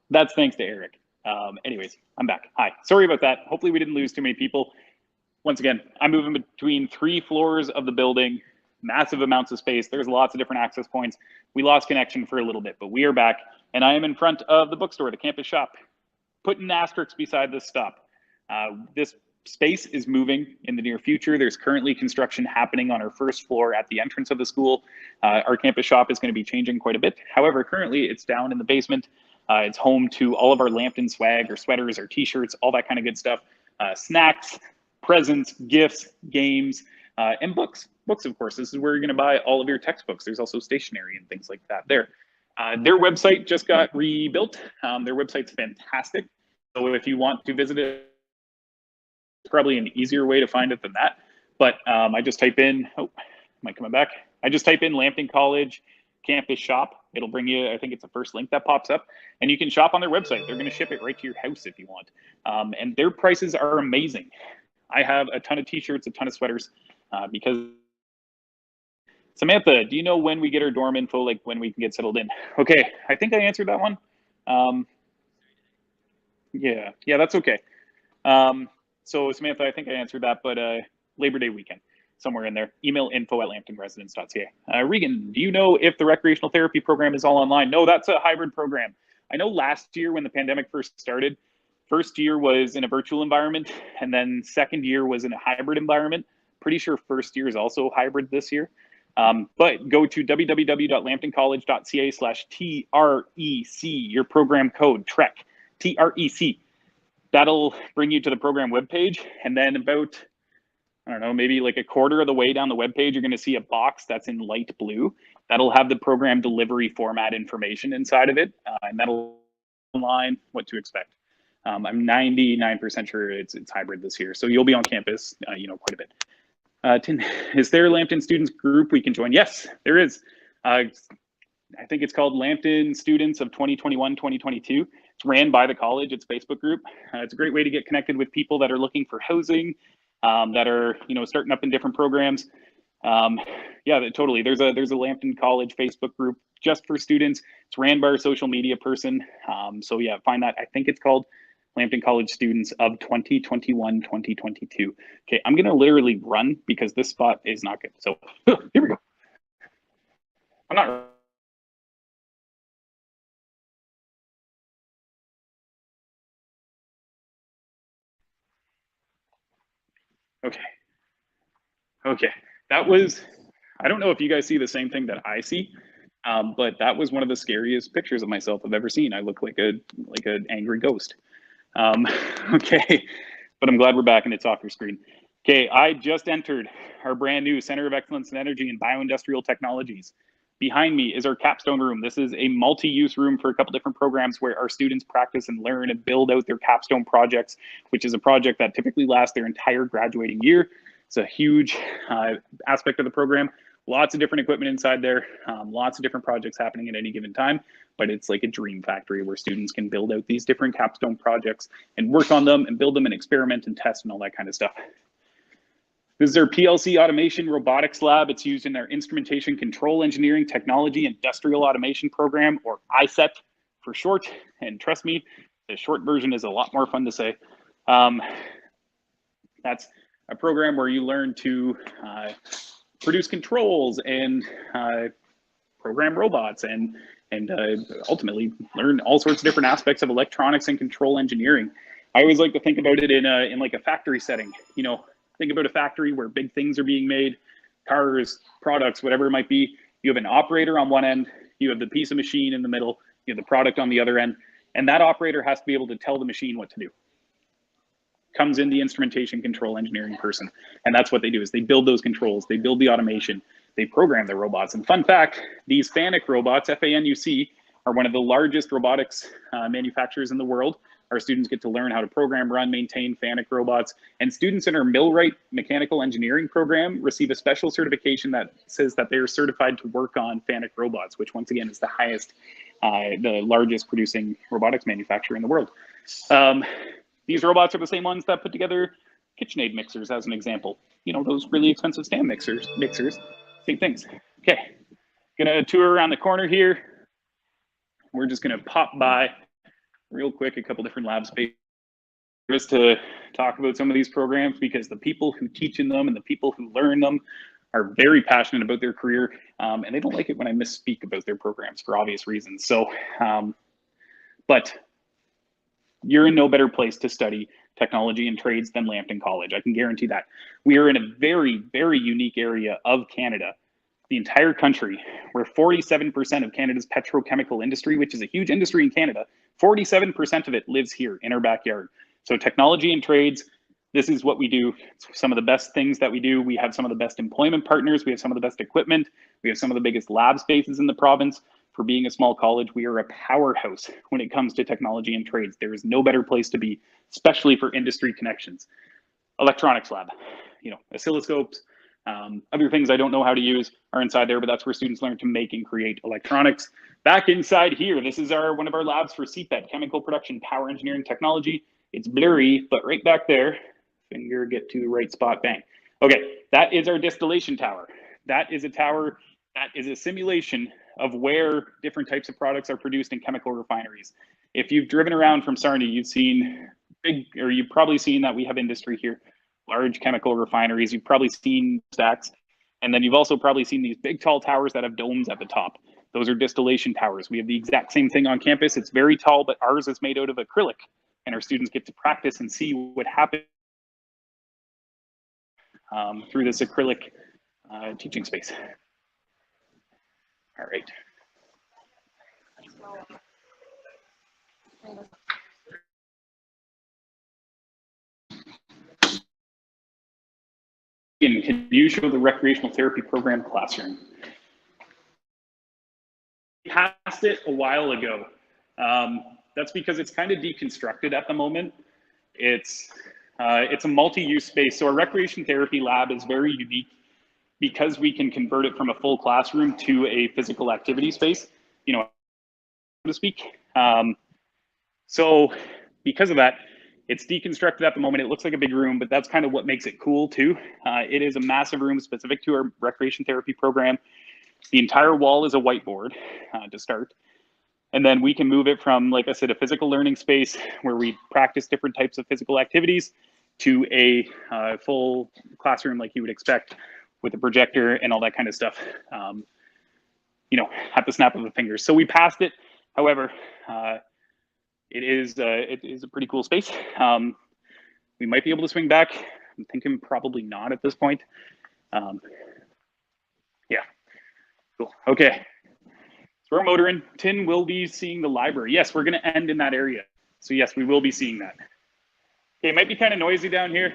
That's thanks to Eric. Anyways, I'm back. Hi, sorry about that. Hopefully we didn't lose too many people. Once again, I'm moving between 3 floors of the building, massive amounts of space. There's lots of different access points. We lost connection for a little bit, but we are back. And I am in front of the bookstore, the campus shop. Put an asterisk beside this stop. This space is moving in the near future. There's currently construction happening on our first floor at the entrance of the school. Our campus shop is going to be changing quite a bit. However, currently it's down in the basement. It's home to all of our Lambton swag, or sweaters, or t-shirts, all that kind of good stuff. Snacks, presents, gifts, games, and books. Books, of course. This is where you're going to buy all of your textbooks. There's also stationery and things like that there. Their website just got rebuilt. Their website's fantastic. So if you want to visit it, it's probably an easier way to find it than that. But I just type in, oh, am I coming back? I just type in Lambton College campus shop. It'll bring you, I think it's the first link that pops up, and you can shop on their website. They're going to ship it right to your house if you want. And their prices are amazing. I have a ton of t-shirts, a ton of sweaters, because Samantha, do you know when we get our dorm info, like when we can get settled in? Okay, I think I answered that one. Yeah, that's okay. So Samantha, I think I answered that, but Labor Day weekend, somewhere in there. Email info@lambtonresidence.ca. Regan, do you know if the recreational therapy program is all online? No, that's a hybrid program. I know last year when the pandemic first started, first year was in a virtual environment, and then second year was in a hybrid environment. Pretty sure first year is also hybrid this year. But go to www.lambtoncollege.ca/TREC, your program code, TREC, TREC. That'll bring you to the program webpage, and then about, I don't know, maybe like a quarter of the way down the webpage, you're going to see a box that's in light blue. That'll have the program delivery format information inside of it, and that'll online what to expect. I'm 99% sure it's hybrid this year, so you'll be on campus, quite a bit. Tim, is there a Lambton students group we can join? Yes, there is. I think it's called Lambton Students of 2021-2022. It's ran by the college. It's a Facebook group. It's a great way to get connected with people that are looking for housing, that are starting up in different programs. Yeah, totally. There's a Lambton College Facebook group just for students. It's ran by our social media person. So yeah, find that. I think it's called Lambton College Students of 2021-2022. Okay, I'm gonna literally run because this spot is not good. So here we go. I'm not. Okay, that was, I don't know if you guys see the same thing that I see, but that was one of the scariest pictures of myself I've ever seen. I look like an angry ghost. Okay, but I'm glad we're back and it's off your screen. Okay, I just entered our brand new Center of Excellence in Energy and Bioindustrial Technologies. Behind me is our capstone room. This is a multi-use room for a couple different programs where our students practice and learn and build out their capstone projects, which is a project that typically lasts their entire graduating year. It's a huge aspect of the program. Lots of different equipment inside there, lots of different projects happening at any given time, but it's like a dream factory where students can build out these different capstone projects and work on them and build them and experiment and test and all that kind of stuff. This is our PLC automation robotics lab. It's used in our instrumentation control engineering technology industrial automation program, or ICET for short. And trust me, the short version is a lot more fun to say. That's a program where you learn to produce controls and program robots and ultimately learn all sorts of different aspects of electronics and control engineering. I always like to think about it in like a factory setting. Think about a factory where big things are being made, cars, products, whatever it might be. You have an operator on one end, you have the piece of machine in the middle, you have the product on the other end, and that operator has to be able to tell the machine what to do. Comes in the instrumentation control engineering person, and that's what they do, is they build those controls, they build the automation, they program the robots. And fun fact, these FANUC robots, FANUC, are one of the largest robotics manufacturers in the world. Our students get to learn how to program, run, maintain FANUC robots, and students in our Millwright mechanical engineering program receive a special certification that says that they are certified to work on FANUC robots, which once again is the highest, the largest producing robotics manufacturer in the world. These robots are the same ones that put together KitchenAid mixers, as an example. Those really expensive stand mixers, same things. Okay, gonna tour around the corner here. We're just going to pop by real quick a couple different lab spaces just to talk about some of these programs, because the people who teach in them and the people who learn them are very passionate about their career, and they don't like it when I misspeak about their programs for obvious reasons. So, but you're in no better place to study technology and trades than Lambton College. I can guarantee that. We are in a very, very unique area of Canada, the entire country, where 47% of Canada's petrochemical industry, which is a huge industry in Canada, 47% of it lives here in our backyard. So technology and trades, this is what we do. It's some of the best things that we do. We have some of the best employment partners. We have some of the best equipment. We have some of the biggest lab spaces in the province. For being a small college, we are a powerhouse when it comes to technology and trades. There is no better place to be, especially for industry connections. Electronics lab, you know, oscilloscopes, other things I don't know how to use are inside there, but that's where students learn to make and create electronics. Back inside here, this is one of our labs for CPET, chemical production, power engineering technology. It's blurry, but right back there, finger, get to the right spot, bang. Okay, that is our distillation tower. That is a tower, that is a simulation of where different types of products are produced in chemical refineries. If you've driven around from Sarnia, you've probably seen that we have industry here, large chemical refineries. You've probably seen stacks, and then you've also probably seen these big tall towers that have domes at the top. Those are distillation towers. We have the exact same thing on campus. It's very tall, but ours is made out of acrylic, and our students get to practice and see what happens through this acrylic teaching space. All right. Can you show the recreational therapy program classroom? We passed it a while ago. That's because it's kind of deconstructed at the moment. It's a multi-use space. So our recreation therapy lab is very unique because we can convert it from a full classroom to a physical activity space, you know, so to speak. So because of that, it's deconstructed at the moment. It looks like a big room, but that's kind of what makes it cool too. It is a massive room specific to our recreation therapy program. The entire wall is a whiteboard to start. And then we can move it from, like I said, a physical learning space where we practice different types of physical activities to a full classroom like you would expect with a projector and all that kind of stuff, you know, at the snap of a finger. So we passed it. However, it is a pretty cool space. We might be able to swing back. I'm thinking probably not at this point. Yeah, cool. Okay. So we're motoring. Tin will be seeing the library. Yes, we're going to end in that area. So yes, we will be seeing that. Okay, it might be kind of noisy down here.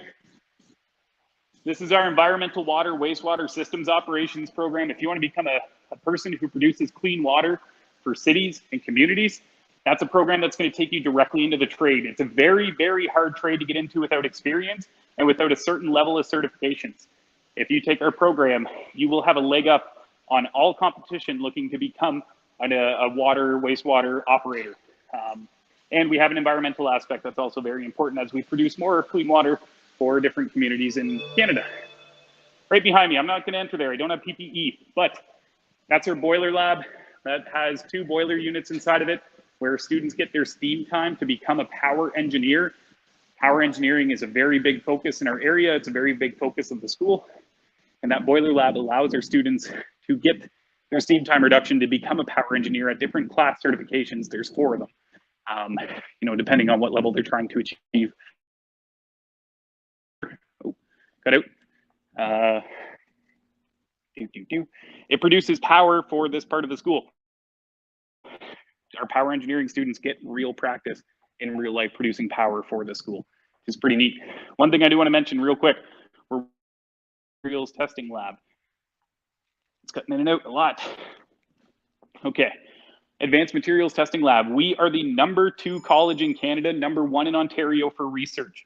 This is our environmental water, wastewater systems operations program. If you want to become a person who produces clean water for cities and communities, that's a program that's going to take you directly into the trade. It's a very, very hard trade to get into without experience and without a certain level of certifications. If you take our program, you will have a leg up on all competition looking to become a water, wastewater operator. And we have an environmental aspect that's also very important as we produce more clean water for different communities in Canada. Right behind me, I'm not going to enter there. I don't have PPE, but that's our boiler lab. That has 2 boiler units inside of it where students get their STEAM time to become a power engineer. Power engineering is a very big focus in our area. It's a very big focus of the school. And that boiler lab allows our students to get their STEAM time reduction to become a power engineer at different class certifications. There's 4 of them, you know, depending on what level they're trying to achieve. Oh, cut out. It produces power for this part of the school. Our power engineering students get real practice in real life producing power for the school, which is pretty neat. One thing I do want to mention real quick, we're materials testing lab. It's cutting in and out a lot. Okay, advanced materials testing lab. We are the #2 college in Canada, #1 in Ontario for research.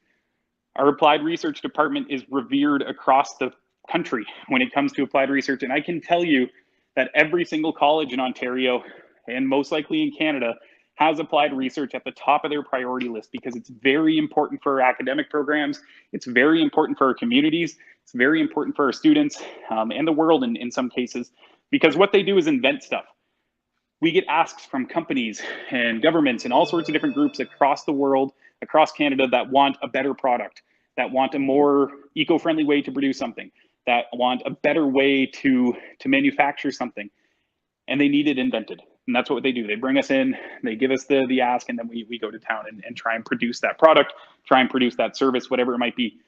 Our applied research department is revered across the country when it comes to applied research. And I can tell you that every single college in Ontario and most likely in Canada has applied research at the top of their priority list because it's very important for our academic programs. It's very important for our communities. It's very important for our students and the world in some cases, because what they do is invent stuff. we get asks from companies and governments and all sorts of different groups across the world, across Canada, that want a better product, that want a more eco-friendly way to produce something, that want a better way to manufacture something, and they need it invented. And that's what they do. They bring us in, they give us the ask, and then we go to town and try and produce that product, try and produce that service, whatever it might be.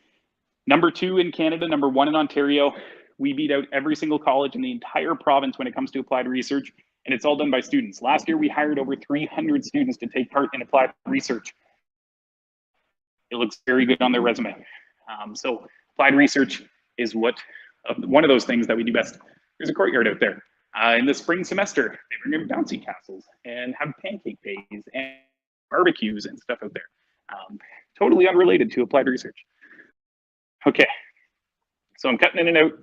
Number 2 in Canada, number 1 in Ontario. We beat out every single college in the entire province when it comes to applied research, and it's all done by students. Last year, we hired over 300 students to take part in applied research. It looks very good on their resume. So applied research is one of those things that we do best. There's a courtyard out there. In the spring semester, they bring in bouncy castles and have pancake days and barbecues and stuff out there. Totally unrelated to applied research. Okay, so I'm cutting in and out.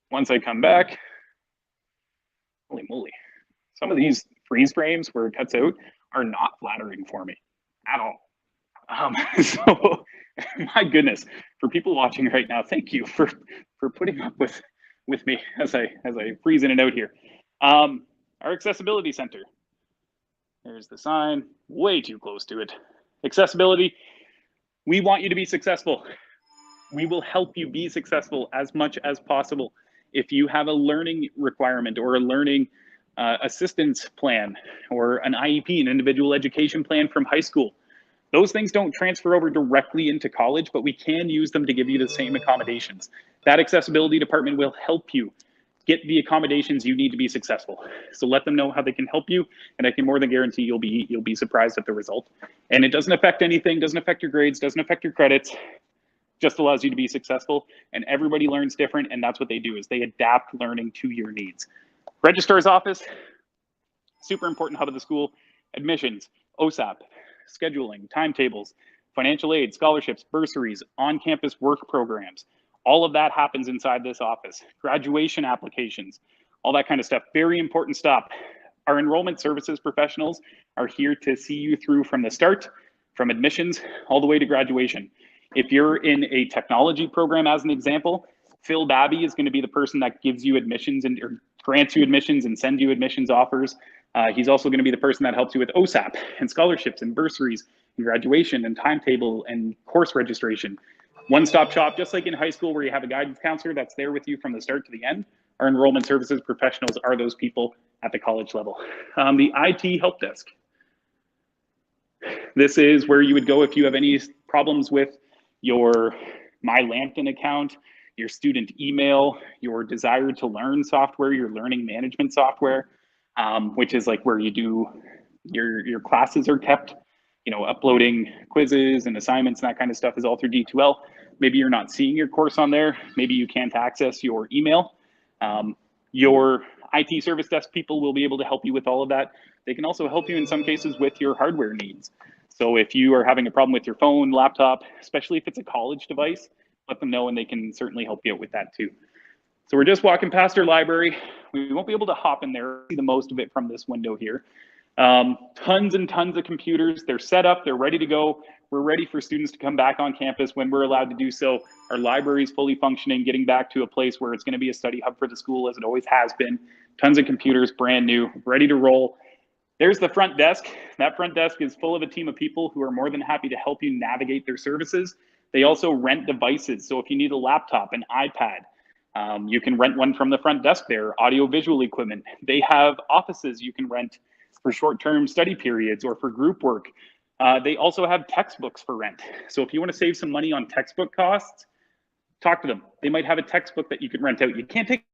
Once I come back, holy moly, some of these freeze frames where it cuts out are not flattering for me at all. So my goodness, for people watching right now, thank you for putting up with me as I freeze in and out here. Our accessibility center. There's the sign, way too close to it. Accessibility, we want you to be successful. We will help you be successful as much as possible. If you have a learning requirement or a learning assistance plan or an IEP, an individual education plan from high school, those things don't transfer over directly into college, but we can use them to give you the same accommodations. That accessibility department will help you get the accommodations you need to be successful. So let them know how they can help you, and I can more than guarantee you'll be surprised at the result. And it doesn't affect anything, doesn't affect your grades, doesn't affect your credits, just allows you to be successful. And everybody learns different, and that's what they do, is they adapt learning to your needs. Registrar's office, super important hub of the school. Admissions, OSAP, scheduling, timetables, financial aid, scholarships, bursaries, on-campus work programs. All of that happens inside this office. Graduation applications, all that kind of stuff. Very important stuff. Our enrollment services professionals are here to see you through from the start, from admissions all the way to graduation. If you're in a technology program, as an example, Phil Babby is going to be the person that gives you admissions and or grants you admissions and sends you admissions offers. He's also going to be the person that helps you with OSAP and scholarships and bursaries and graduation and timetable and course registration. One-stop shop, just like in high school where you have a guidance counselor that's there with you from the start to the end. Our enrollment services professionals are those people at the college level. The IT help desk. This is where you would go if you have any problems with your My Lambton account, your student email, your desire to learn software, your learning management software, which is like where you do your classes are kept, you know, uploading quizzes and assignments and that kind of stuff is all through D2L. Maybe you're not seeing your course on there. Maybe you can't access your email. Your IT service desk people will be able to help you with all of that. They can also help you in some cases with your hardware needs. So if you are having a problem with your phone, laptop, especially if it's a college device, let them know and they can certainly help you out with that too. So we're just walking past our library. We won't be able to hop in there, see the most of it from this window here. Tons and tons of computers. They're set up, they're ready to go. We're ready for students to come back on campus when we're allowed to do so. Our library is fully functioning, getting back to a place where it's going to be a study hub for the school as it always has been. Tons of computers, brand new, ready to roll. There's the front desk. That front desk is full of a team of people who are more than happy to help you navigate their services. They also rent devices. So if you need a laptop, an iPad, you can rent one from the front desk there, audio-visual equipment. They have offices you can rent for short-term study periods or for group work. They also have textbooks for rent. So if you want to save some money on textbook costs, talk to them. They might have a textbook that you can rent out. You can't take,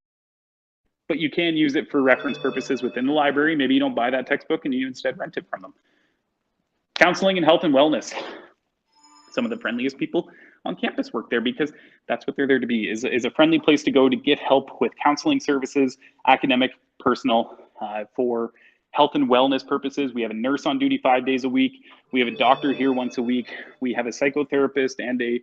but you can use it for reference purposes within the library. Maybe you don't buy that textbook and you instead rent it from them. Counseling and health and wellness. Some of the friendliest people on campus work there because that's what they're there to be, is a friendly place to go to get help with counseling services, academic, personal, for health and wellness purposes. We have a nurse on duty 5 days a week. We have a doctor here once a week. We have a psychotherapist and a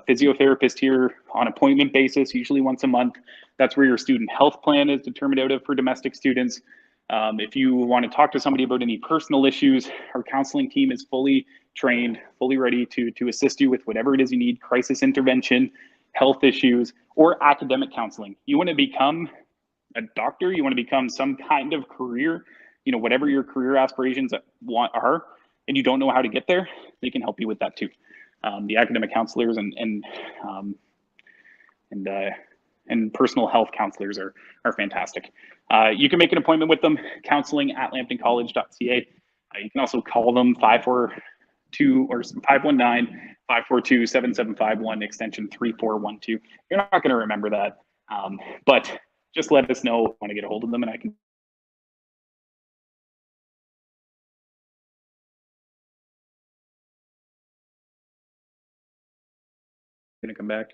physiotherapist here on appointment basis, usually once a month. That's where your student health plan is determined out of for domestic students. If you want to talk to somebody about any personal issues, our counseling team is fully trained, fully ready to assist you with whatever it is you need, crisis intervention, health issues, or academic counseling. You want to become a doctor, you want to become some kind of career whatever your career aspirations are, and you don't know how to get there, they can help you with that too. The academic counselors and personal health counselors are fantastic. You can make an appointment with them, counseling@lambtoncollege.ca. You can also call them 519-542-7751, extension 3412. You're not going to remember that, but just let us know if you want to get a hold of them, and I can. Going to come back.